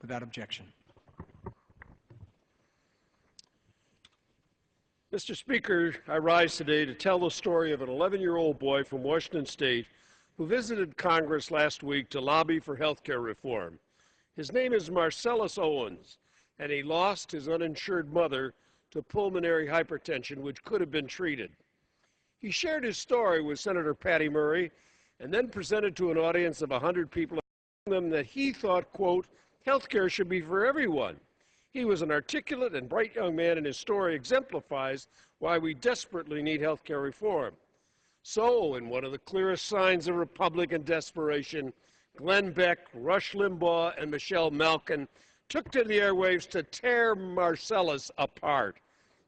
Without objection. Mr. Speaker, I rise today to tell the story of an 11-year-old boy from Washington State who visited Congress last week to lobby for health care reform. His name is Marcellas Owens, and he lost his uninsured mother to pulmonary hypertension, which could have been treated. He shared his story with Senator Patty Murray and then presented to an audience of 100 people, telling them that he thought, quote, health care should be for everyone. He was an articulate and bright young man, and his story exemplifies why we desperately need health care reform. So, in one of the clearest signs of Republican desperation, Glenn Beck, Rush Limbaugh, and Michelle Malkin took to the airwaves to tear Marcellas apart.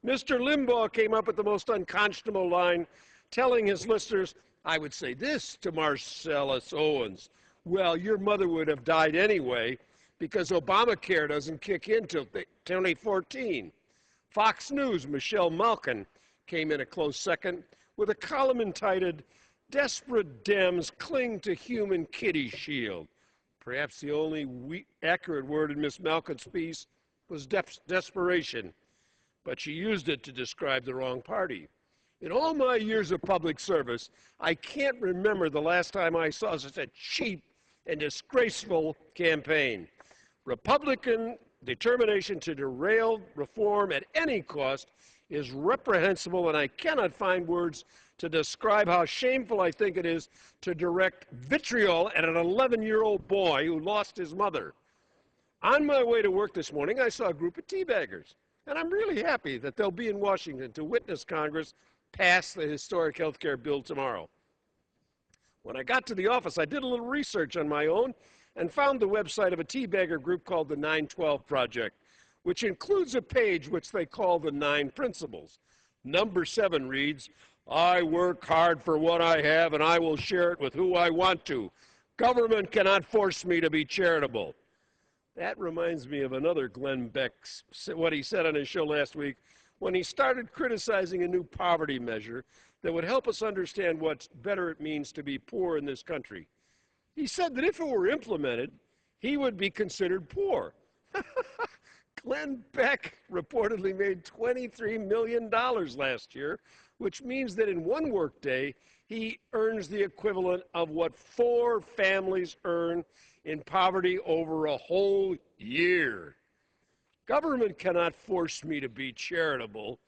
Mr. Limbaugh came up with the most unconscionable line, telling his listeners, I would say this to Marcellas Owens, well, your mother would have died anyway, because Obamacare doesn't kick in till 2014. Fox News' Michelle Malkin came in a close second with a column entitled, Desperate Dems Cling to Human Kitty Shield. Perhaps the only accurate word in Miss Malkin's piece was desperation, but she used it to describe the wrong party. In all my years of public service, I can't remember the last time I saw such a cheap and disgraceful campaign. Republican determination to derail reform at any cost is reprehensible, and I cannot find words to describe how shameful I think it is to direct vitriol at an 11-year-old boy who lost his mother. On my way to work this morning, I saw a group of teabaggers, and I'm really happy that they'll be in Washington to witness Congress pass the historic health care bill tomorrow. When I got to the office, I did a little research on my own and found the website of a teabagger group called the 912 Project, which includes a page which they call the 9 Principles. Number 7 reads, I work hard for what I have and I will share it with who I want to. Government cannot force me to be charitable. That reminds me of another Glenn Beck, what he said on his show last week when he started criticizing a new poverty measure that would help us understand what better it means to be poor in this country. He said that if it were implemented, he would be considered poor. Glenn Beck reportedly made $23 million last year, which means that in one workday, he earns the equivalent of what 4 families earn in poverty over a whole year. Government cannot force me to be charitable.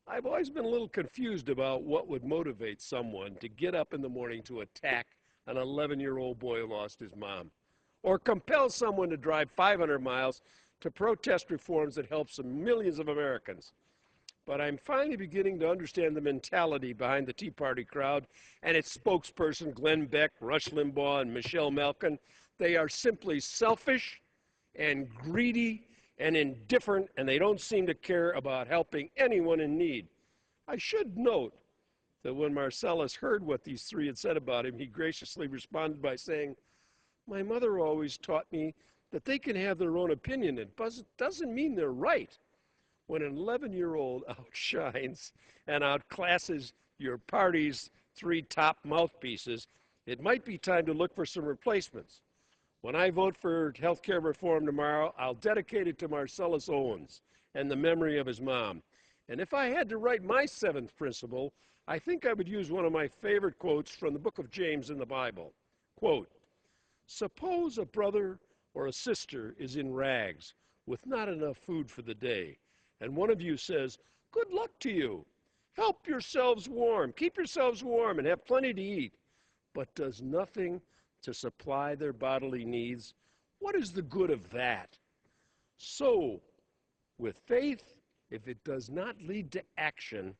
I've always been a little confused about what would motivate someone to get up in the morning to attack an 11-year-old boy who lost his mom, or compel someone to drive 500 miles to protest reforms that help some millions of Americans. But I'm finally beginning to understand the mentality behind the Tea Party crowd and its spokesperson, Glenn Beck, Rush Limbaugh, and Michelle Malkin. They are simply selfish and greedy and indifferent, and they don't seem to care about helping anyone in need. I should note that when Marcellas heard what these 3 had said about him, he graciously responded by saying, my mother always taught me that they can have their own opinion. It doesn't mean they're right. When an 11-year-old outshines and outclasses your party's 3 top mouthpieces, it might be time to look for some replacements. When I vote for health care reform tomorrow, I'll dedicate it to Marcellas Owens and the memory of his mom. And if I had to write my 7th principle, I think I would use one of my favorite quotes from the book of James in the Bible. Quote, suppose a brother or a sister is in rags with not enough food for the day, and one of you says, good luck to you. Help yourselves warm, keep yourselves warm, and have plenty to eat, but does nothing to supply their bodily needs. What is the good of that? So, with faith, if it does not lead to action,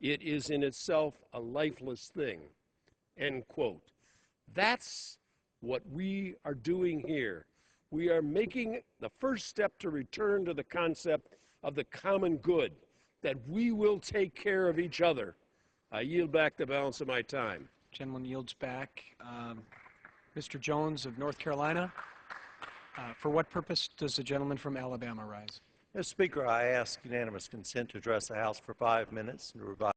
it is in itself a lifeless thing. End quote. That's what we are doing here. We are making the first step to return to the concept of the common good, that we will take care of each other. I yield back the balance of my time. Gentleman yields back. Mr. Jones of North Carolina. For what purpose does the gentleman from Alabama rise? Mr. Speaker, I ask unanimous consent to address the House for 5 minutes and to revive